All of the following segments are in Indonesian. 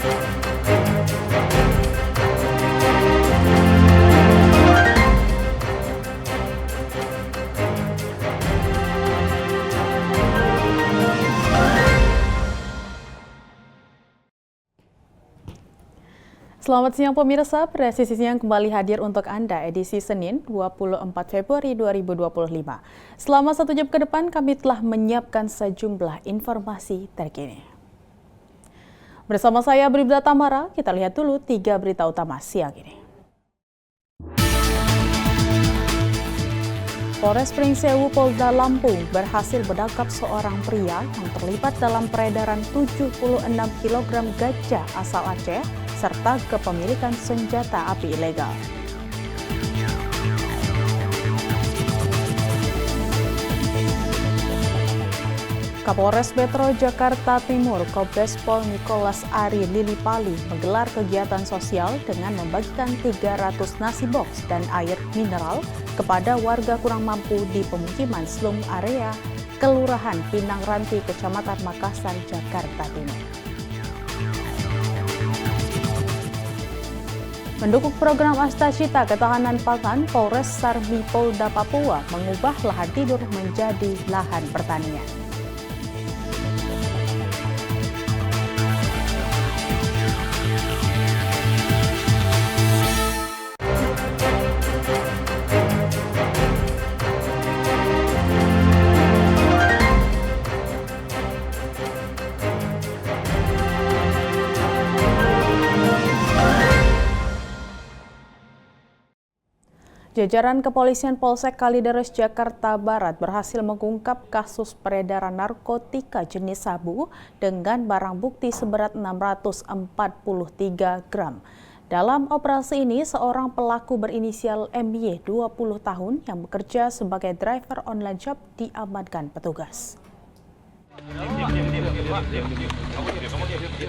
Selamat siang pemirsa, Presisi Siang kembali hadir untuk Anda edisi Senin 24 Februari 2025. Selama 1 jam ke depan kami telah menyiapkan sejumlah informasi terkini. Bersama saya Bribda Tamara, kita lihat dulu 3 berita utama siang ini. Polres Pringsewu Polda Lampung berhasil menangkap seorang pria yang terlibat dalam peredaran 76 kg ganja asal Aceh serta kepemilikan senjata api ilegal. Kapolres Metro Jakarta Timur, Kombes Pol Nicholas Ari Lilipali menggelar kegiatan sosial dengan membagikan 300 nasi box dan air mineral kepada warga kurang mampu di pemukiman slum area Kelurahan Pinang Ranti, Kecamatan Makassar, Jakarta Timur. Mendukung program Astacita Ketahanan Pangan, Polres Sarmi Polda Papua mengubah lahan tidur menjadi lahan pertanian. Jajaran Kepolisian Polsek Kalideres, Jakarta Barat berhasil mengungkap kasus peredaran narkotika jenis sabu dengan barang bukti seberat 643 gram. Dalam operasi ini, seorang pelaku berinisial MY 20 tahun yang bekerja sebagai driver online shop diamankan petugas.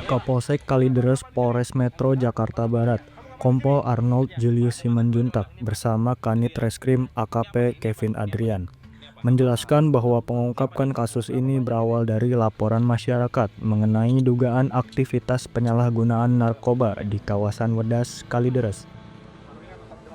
Kapolsek Kalideres Polres Metro Jakarta Barat, Kompol Arnold Julius Simanjuntak bersama Kanit Reskrim AKP Kevin Adrian menjelaskan bahwa pengungkapan kasus ini berawal dari laporan masyarakat mengenai dugaan aktivitas penyalahgunaan narkoba di kawasan Wedas, Kalideres.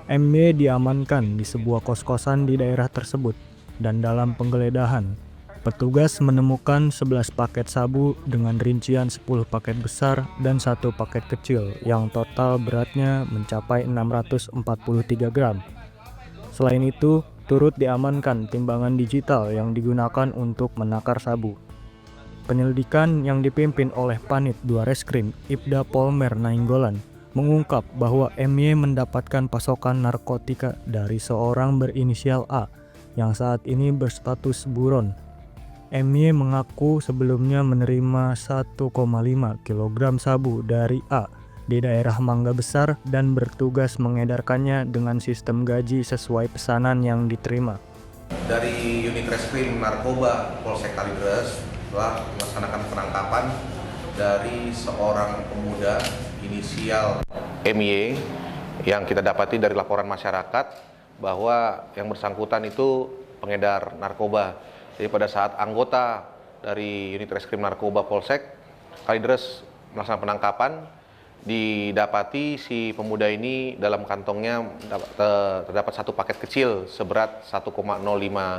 MY diamankan di sebuah kos-kosan di daerah tersebut dan dalam penggeledahan petugas menemukan 11 paket sabu dengan rincian 10 paket besar dan 1 paket kecil yang total beratnya mencapai 643 gram. Selain itu, turut diamankan timbangan digital yang digunakan untuk menakar sabu. Penyelidikan yang dipimpin oleh Panit 2 Reskrim Ibda Polmer Nainggolan mengungkap bahwa MY mendapatkan pasokan narkotika dari seorang berinisial A yang saat ini berstatus buron. MY mengaku sebelumnya menerima 1,5 kg sabu dari A di daerah Mangga Besar dan bertugas mengedarkannya dengan sistem gaji sesuai pesanan yang diterima. Dari unit reskrim narkoba Polsek Kalideres telah melaksanakan penangkapan dari seorang pemuda inisial MY yang kita dapati dari laporan masyarakat bahwa yang bersangkutan itu pengedar narkoba. Jadi pada saat anggota dari unit reskrim narkoba Polsek Kalideres melaksanakan penangkapan, didapati si pemuda ini dalam kantongnya terdapat 1 paket kecil seberat 1,05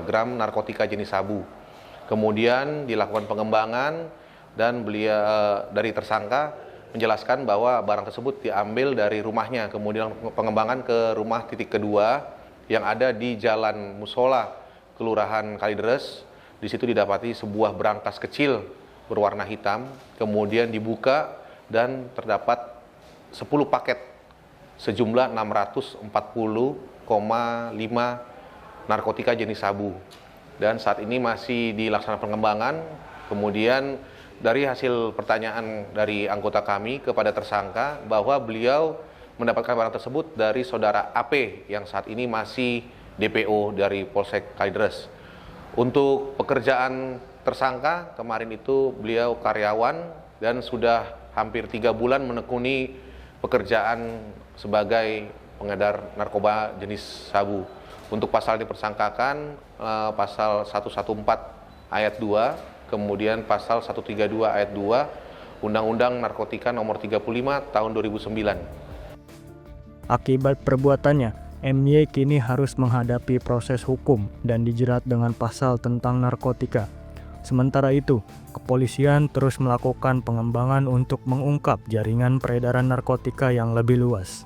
gram narkotika jenis sabu. Kemudian dilakukan pengembangan dan beliau dari tersangka menjelaskan bahwa barang tersebut diambil dari rumahnya, kemudian pengembangan ke rumah titik kedua yang ada di Jalan Musola, Kelurahan Kalideres. Di situ didapati sebuah brankas kecil berwarna hitam, kemudian dibuka dan terdapat 10 paket sejumlah 640,5 narkotika jenis sabu. Dan saat ini masih dilaksanakan pengembangan. Kemudian dari hasil pertanyaan dari anggota kami kepada tersangka bahwa beliau mendapatkan barang tersebut dari saudara AP yang saat ini masih DPO dari Polsek Kalideres. Untuk pekerjaan tersangka, kemarin itu beliau karyawan dan sudah hampir 3 bulan menekuni pekerjaan sebagai pengedar narkoba jenis sabu. Untuk pasal dipersangkakan pasal 114 ayat 2, kemudian pasal 132 ayat 2 Undang-Undang Narkotika Nomor 35 Tahun 2009. Akibat perbuatannya, MY kini harus menghadapi proses hukum dan dijerat dengan pasal tentang narkotika. Sementara itu, kepolisian terus melakukan pengembangan untuk mengungkap jaringan peredaran narkotika yang lebih luas.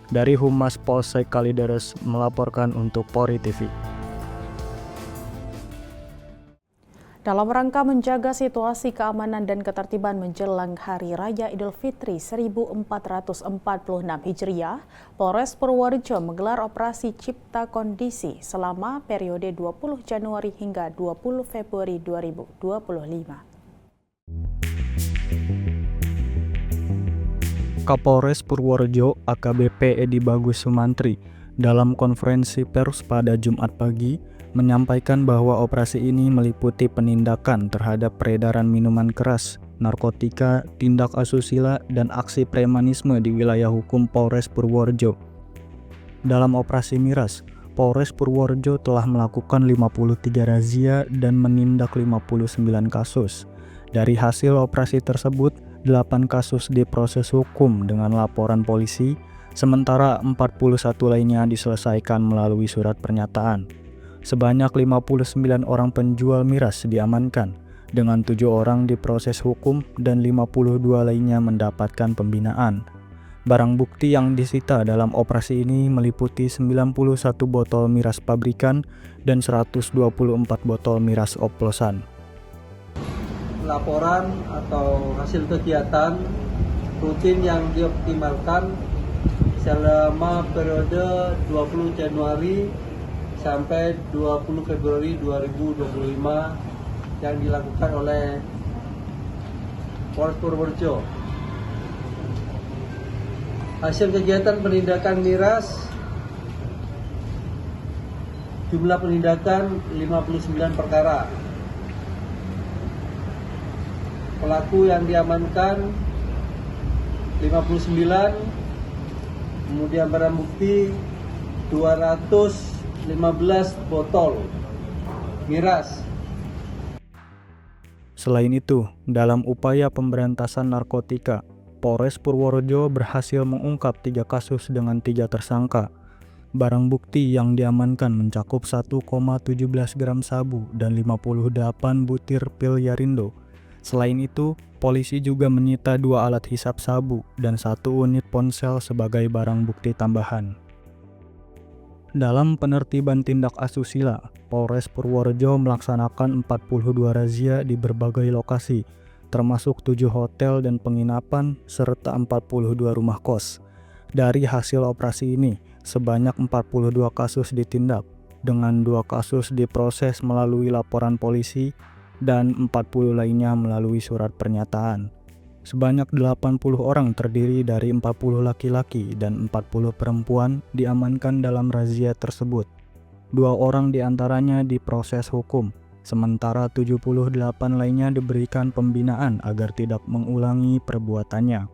Dari Humas Polsek Kalideres melaporkan untuk Polri TV. Dalam rangka menjaga situasi keamanan dan ketertiban menjelang Hari Raya Idul Fitri 1446 Hijriah, Polres Purworejo menggelar operasi Cipta Kondisi selama periode 20 Januari hingga 20 Februari 2025. Kapolres Purworejo AKBP Edi Bagus Sumantri dalam konferensi pers pada Jumat pagi menyampaikan bahwa operasi ini meliputi penindakan terhadap peredaran minuman keras, narkotika, tindak asusila, dan aksi premanisme di wilayah hukum Polres Purworejo. Dalam operasi Miras, Polres Purworejo telah melakukan 53 razia dan menindak 59 kasus. Dari hasil operasi tersebut, 8 kasus diproses hukum dengan laporan polisi, sementara 41 lainnya diselesaikan melalui surat pernyataan. Sebanyak 59 orang penjual miras diamankan, dengan 7 orang diproses hukum dan 52 lainnya mendapatkan pembinaan. Barang bukti yang disita dalam operasi ini meliputi 91 botol miras pabrikan dan 124 botol miras oplosan. Laporan atau hasil kegiatan rutin yang dioptimalkan selama periode 20 Januari sampai 20 Februari 2025 yang dilakukan oleh Polres Purworejo. Hasil kegiatan penindakan miras, jumlah penindakan 59 perkara. Pelaku yang diamankan 59, kemudian barang bukti 215 botol miras. Selain itu, dalam upaya pemberantasan narkotika, Polres Purworejo berhasil mengungkap 3 kasus dengan 3 tersangka. Barang bukti yang diamankan mencakup 1,17 gram sabu dan 58 butir pil Yarindo. Selain itu, polisi juga menyita 2 alat hisap sabu dan 1 unit ponsel sebagai barang bukti tambahan. Dalam penertiban tindak asusila, Polres Purworejo melaksanakan 42 razia di berbagai lokasi, termasuk 7 hotel dan penginapan serta 42 rumah kos. Dari hasil operasi ini, sebanyak 42 kasus ditindak, dengan 2 kasus diproses melalui laporan polisi dan 40 lainnya melalui surat pernyataan. Sebanyak 80 orang terdiri dari 40 laki-laki dan 40 perempuan diamankan dalam razia tersebut. 2 orang diantaranya diproses hukum, sementara 78 lainnya diberikan pembinaan agar tidak mengulangi perbuatannya.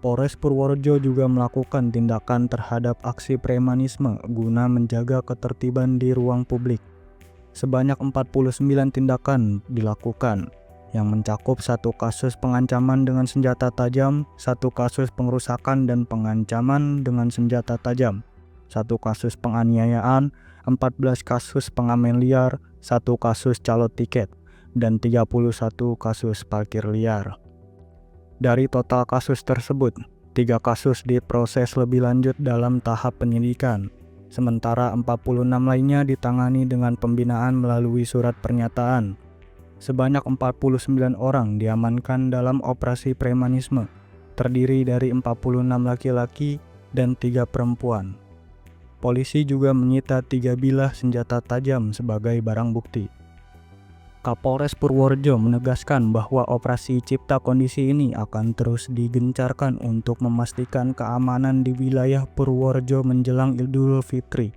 Polres Purworejo juga melakukan tindakan terhadap aksi premanisme guna menjaga ketertiban di ruang publik. Sebanyak 49 tindakan dilakukan, yang mencakup 1 kasus pengancaman dengan senjata tajam, 1 kasus pengerusakan dan pengancaman dengan senjata tajam, 1 kasus penganiayaan, 14 kasus pengamen liar, 1 kasus calot tiket, dan 31 kasus parkir liar. Dari total kasus tersebut, 3 kasus diproses lebih lanjut dalam tahap penyidikan, sementara 46 lainnya ditangani dengan pembinaan melalui surat pernyataan. Sebanyak 49 orang diamankan dalam operasi premanisme, terdiri dari 46 laki-laki dan 3 perempuan. Polisi juga menyita 3 bilah senjata tajam sebagai barang bukti. Kapolres Purworejo menegaskan bahwa operasi Cipta Kondisi ini akan terus digencarkan untuk memastikan keamanan di wilayah Purworejo menjelang Idul Fitri.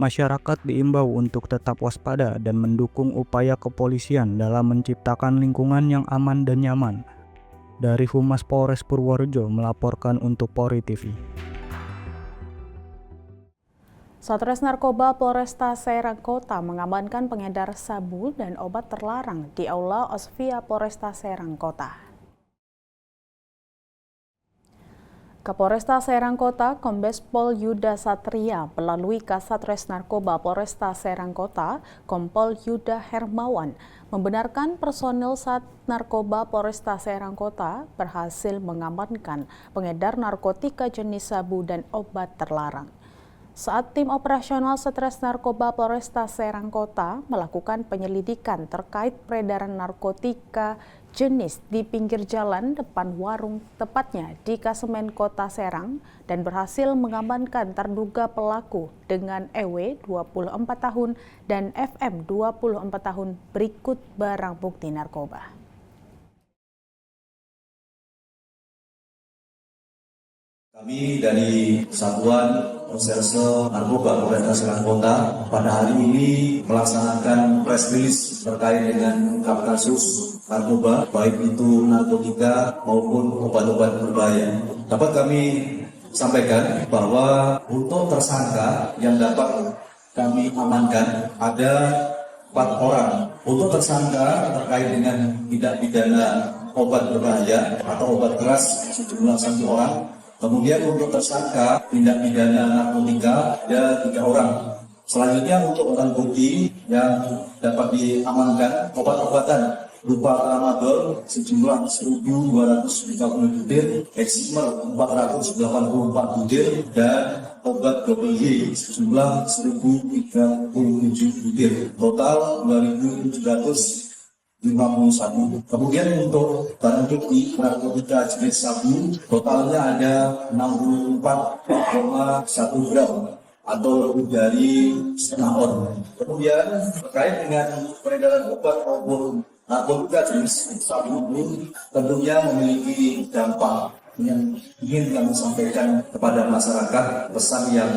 Masyarakat diimbau untuk tetap waspada dan mendukung upaya kepolisian dalam menciptakan lingkungan yang aman dan nyaman. Dari Humas Polres Purworejo melaporkan untuk Polri TV. Satres Narkoba Polresta Serang Kota mengamankan pengedar sabu dan obat terlarang di Aula Osvia Polresta Serang Kota. Kapolresta Serang Kota, Kombes Pol Yuda Satria, melalui Kasatres Narkoba Polresta Serang Kota, Kompol Yuda Hermawan, membenarkan personil Sat Narkoba Polresta Serang Kota berhasil mengamankan pengedar narkotika jenis sabu dan obat terlarang. Saat tim operasional Satres Narkoba Polresta Serang Kota melakukan penyelidikan terkait peredaran narkotika jenis di pinggir jalan depan warung, tepatnya di Kasemen Kota Serang, dan berhasil mengamankan terduga pelaku dengan EW 24 tahun dan FM 24 tahun berikut barang bukti narkoba. Kami dari Satuan Reserse Narkoba Polresta Serang Kota pada hari ini melaksanakan press release terkait dengan ungkap kasus narkoba, baik itu narkotika maupun obat-obat berbahaya. Dapat kami sampaikan bahwa untuk tersangka yang dapat kami amankan ada 4 orang. Untuk tersangka terkait dengan tindak pidana obat berbahaya atau obat keras sejumlah 1 orang. Kemudian untuk tersangka tindak pidana narkotika ada 3 orang. Selanjutnya untuk barang bukti yang dapat diamankan obat-obatan berupa tramadol sejumlah 1.230 butir, eksimer 484 butir, dan obat double Y sejumlah 1.037 butir. Total 2.751. Kemudian untuk barang bukti narkotika jenis sabu totalnya ada 64,1 gram atau lebih dari setengah on. Kemudian terkait dengan peredaran obat maupun narkotika jenis sabu ini tentunya memiliki dampak yang ingin kami sampaikan kepada masyarakat. Pesan yang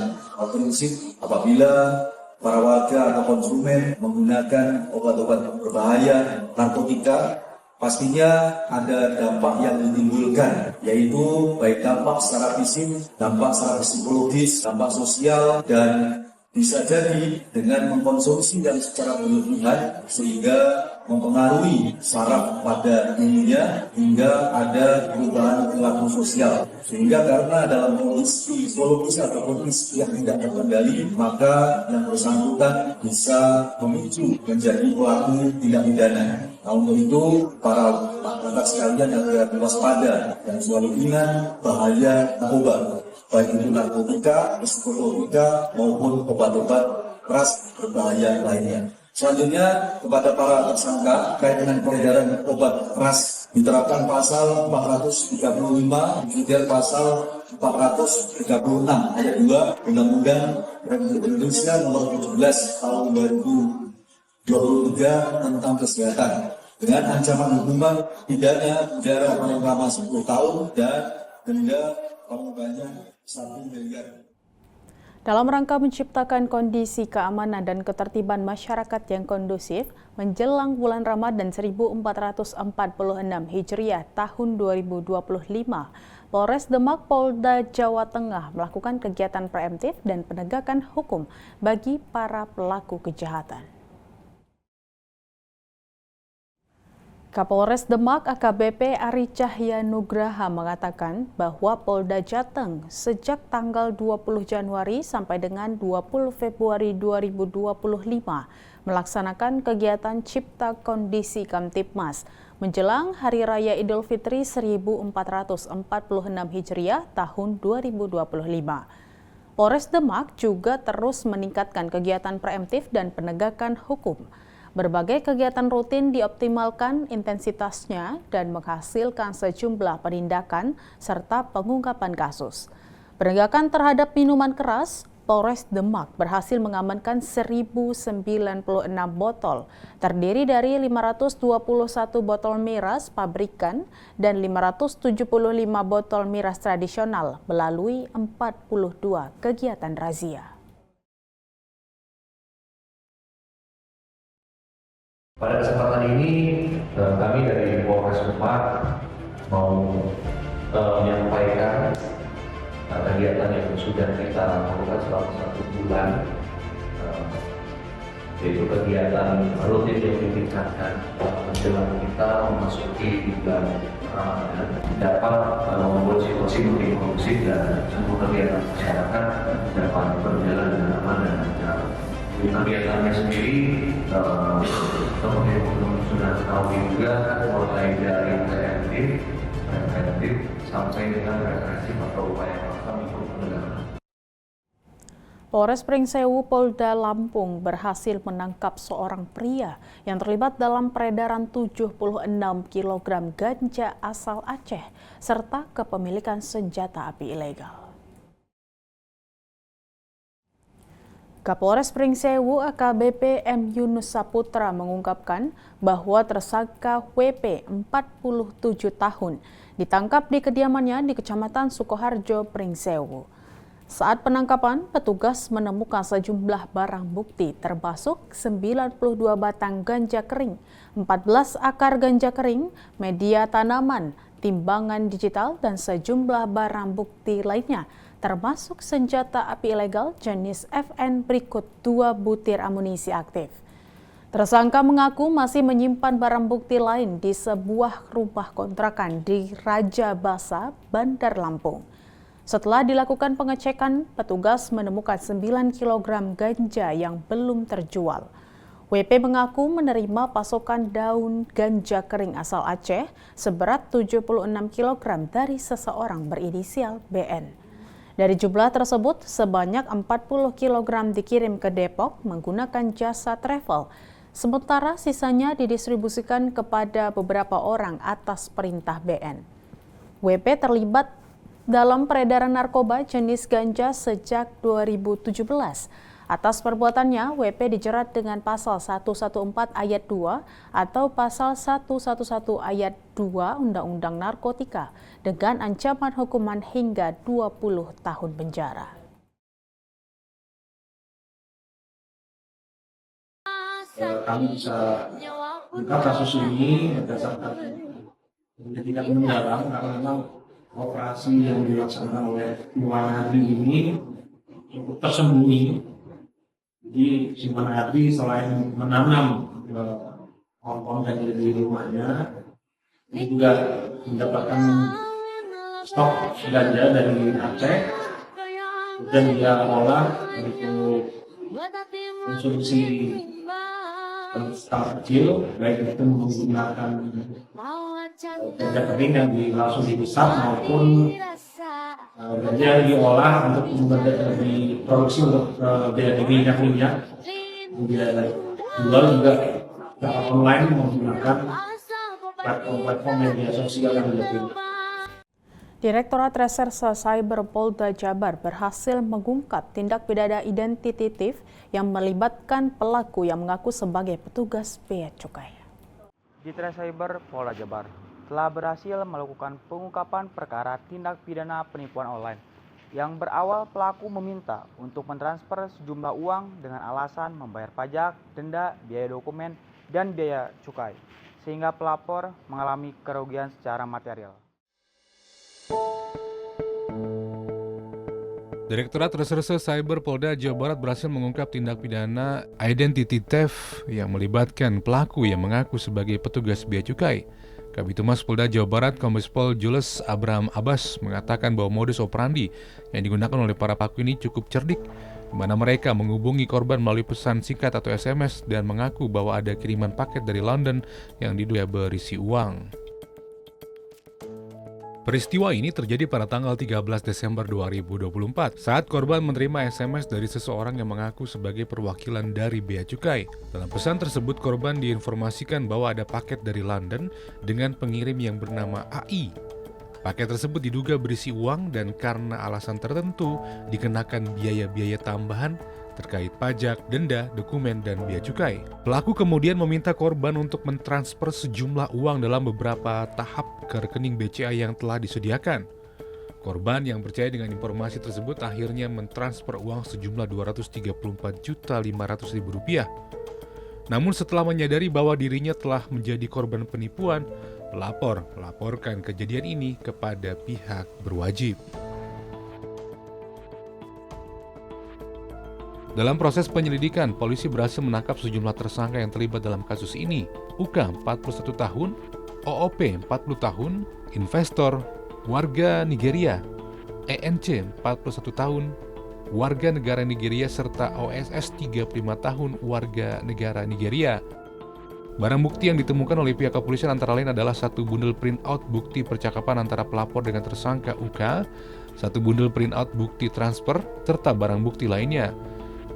prinsip apabila para warga atau konsumen menggunakan obat-obat berbahaya narkotika, pastinya ada dampak yang ditimbulkan, yaitu baik dampak secara fisik, dampak secara psikologis, dampak sosial, dan bisa jadi dengan mengkonsumsi yang secara berlebihan sehingga mempengaruhi saraf pada dirinya hingga ada perubahan perilaku sosial. Sehingga karena dalam kondisi psikologis ataupun fisik yang tidak terkendali, maka yang bersangkutan bisa memicu menjadi pelaku tindak pidana. Untuk itu, para masyarakat sekalian agar waspada dan selalu ingat bahaya narkoba, baik itu narkotika, psikologa maupun obat-obat keras berbahaya lainnya. Selanjutnya kepada para tersangka terkait dengan peredaran obat keras diterapkan pasal 435 kemudian pasal 436 ayat 2 Undang-Undang Republik Indonesia nomor 17 tahun 2023 tentang kesehatan dengan ancaman hukuman pidana penjara paling lama 10 tahun dan denda paling banyak 1 miliar. Dalam rangka menciptakan kondisi keamanan dan ketertiban masyarakat yang kondusif menjelang bulan Ramadan 1446 Hijriah tahun 2025, Polres Demak Polda Jawa Tengah melakukan kegiatan preemptif dan penegakan hukum bagi para pelaku kejahatan. Kapolres Demak AKBP Ari Cahya Nugraha mengatakan bahwa Polda Jateng sejak tanggal 20 Januari sampai dengan 20 Februari 2025 melaksanakan kegiatan Cipta Kondisi Kamtibmas menjelang Hari Raya Idul Fitri 1446 Hijriah tahun 2025. Polres Demak juga terus meningkatkan kegiatan preemptif dan penegakan hukum. Berbagai kegiatan rutin dioptimalkan intensitasnya dan menghasilkan sejumlah penindakan serta pengungkapan kasus. Penegakan terhadap minuman keras, Polres Demak berhasil mengamankan 1.096 botol, terdiri dari 521 botol miras pabrikan dan 575 botol miras tradisional melalui 42 kegiatan razia. Pada kesempatan ini kami dari Polres Demak mau menyampaikan kegiatan yang sudah kita lakukan selama 1 bulan, yaitu kegiatan rutin yang ditingkatkan menjelang kita memasuki bulan Ramadan dapat membuat situasi lebih kondusif dan semua kegiatan masyarakat dapat berjalan dengan aman dan lancar. Di kegiatannya sendiri, teman-teman sudah tahu juga mulai dari preventif sampai dengan represif atau upaya paksa untuk penegakan. Polres Pringsewu Polda Lampung berhasil menangkap seorang pria yang terlibat dalam peredaran 76 kg ganja asal Aceh serta kepemilikan senjata api ilegal. Kapolres Pringsewu AKBP M. Yunus Saputra mengungkapkan bahwa tersangka WP 47 tahun ditangkap di kediamannya di Kecamatan Sukoharjo, Pringsewu. Saat penangkapan, petugas menemukan sejumlah barang bukti termasuk 92 batang ganja kering, 14 akar ganja kering, media tanaman, timbangan digital, dan sejumlah barang bukti lainnya, termasuk senjata api ilegal jenis FN berikut 2 butir amunisi aktif. Tersangka mengaku masih menyimpan barang bukti lain di sebuah rumah kontrakan di Raja Basa, Bandar Lampung. Setelah dilakukan pengecekan, petugas menemukan 9 kg ganja yang belum terjual. WP mengaku menerima pasokan daun ganja kering asal Aceh seberat 76 kg dari seseorang berinisial BN. Dari jumlah tersebut, sebanyak 40 kg dikirim ke Depok menggunakan jasa travel, sementara sisanya didistribusikan kepada beberapa orang atas perintah BN. WP terlibat dalam peredaran narkoba jenis ganja sejak 2017. Atas perbuatannya, WP dijerat dengan pasal 114 ayat 2 atau pasal 111 ayat 2 Undang-Undang Narkotika dengan ancaman hukuman hingga 20 tahun penjara. Kami bisa ungkap kasus ini berdasarkan tidak mendalam karena memang operasi yang dilaksanakan oleh Iwan Hadi ini cukup tersembunyi. Jadi Iwan Hadi selain menanam pohon ganja di rumahnya, ini juga mendapatkan stok ganja dari Aceh, dan dia olah untuk konsumsi skala kecil, baik itu menggunakan ganja kering yang langsung dihisap maupun ganja yang diolah untuk diproduksi untuk menjadi minyak. Dia jual juga secara online menggunakan platform media sosial yang lebih. Direktorat Reserse Cyber Polda Jabar berhasil mengungkap tindak pidana identitatif yang melibatkan pelaku yang mengaku sebagai petugas bea cukai. Direktorat Cyber Polda Jabar telah berhasil melakukan pengungkapan perkara tindak pidana penipuan online yang berawal pelaku meminta untuk mentransfer sejumlah uang dengan alasan membayar pajak, denda, biaya dokumen, dan biaya cukai, sehingga pelapor mengalami kerugian secara material. Direktorat Reserse Cyber Polda Jawa Barat berhasil mengungkap tindak pidana identity theft yang melibatkan pelaku yang mengaku sebagai petugas bea cukai. Kabitumas Polda Jawa Barat Kombes Pol Jules Abraham Abbas mengatakan bahwa modus operandi yang digunakan oleh para pelaku ini cukup cerdik, di mana mereka menghubungi korban melalui pesan singkat atau SMS dan mengaku bahwa ada kiriman paket dari London yang diduga berisi uang. Peristiwa ini terjadi pada tanggal 13 Desember 2024 saat korban menerima SMS dari seseorang yang mengaku sebagai perwakilan dari Bea Cukai. Dalam pesan tersebut, korban diinformasikan bahwa ada paket dari London dengan pengirim yang bernama AI. Paket tersebut diduga berisi uang dan karena alasan tertentu dikenakan biaya-biaya tambahan terkait pajak, denda, dokumen, dan bea cukai. Pelaku kemudian meminta korban untuk mentransfer sejumlah uang dalam beberapa tahap ke rekening BCA yang telah disediakan. Korban yang percaya dengan informasi tersebut akhirnya mentransfer uang sejumlah Rp234.500.000. Namun setelah menyadari bahwa dirinya telah menjadi korban penipuan, pelapor melaporkan kejadian ini kepada pihak berwajib. Dalam proses penyelidikan, polisi berhasil menangkap sejumlah tersangka yang terlibat dalam kasus ini. UK 41 tahun, OOP 40 tahun, investor, warga Nigeria, ENC 41 tahun, warga negara Nigeria, serta OSS 35 tahun, warga negara Nigeria. Barang bukti yang ditemukan oleh pihak kepolisian antara lain adalah satu bundel printout bukti percakapan antara pelapor dengan tersangka UK, satu bundel printout bukti transfer, serta barang bukti lainnya.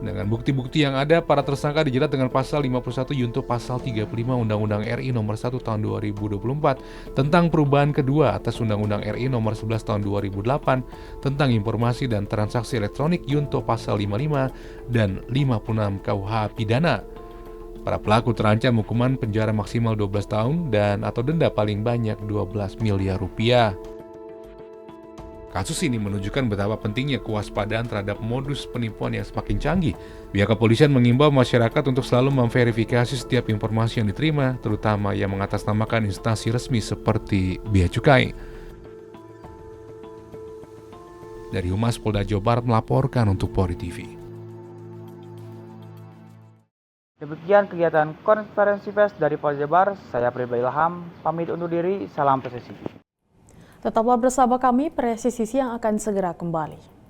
Dengan bukti-bukti yang ada, para tersangka dijerat dengan pasal 51 junto pasal 35 Undang-Undang RI Nomor 1 Tahun 2024 tentang perubahan kedua atas Undang-Undang RI Nomor 11 Tahun 2008 tentang informasi dan transaksi elektronik junto pasal 55 dan 56 KUH pidana. Para pelaku terancam hukuman penjara maksimal 12 tahun dan atau denda paling banyak 12 miliar rupiah. Kasus ini menunjukkan betapa pentingnya kewaspadaan terhadap modus penipuan yang semakin canggih. Pihak kepolisian mengimbau masyarakat untuk selalu memverifikasi setiap informasi yang diterima, terutama yang mengatasnamakan instansi resmi seperti Bea Cukai. Dari Humas Polda Jawa Barat melaporkan untuk Polri TV. Demikian kegiatan konferensi pers dari Polda Jabar. Saya Pribadi Ilham, pamit undur diri. Salam presisi. Tetaplah bersama kami, Presisi Siang akan segera kembali.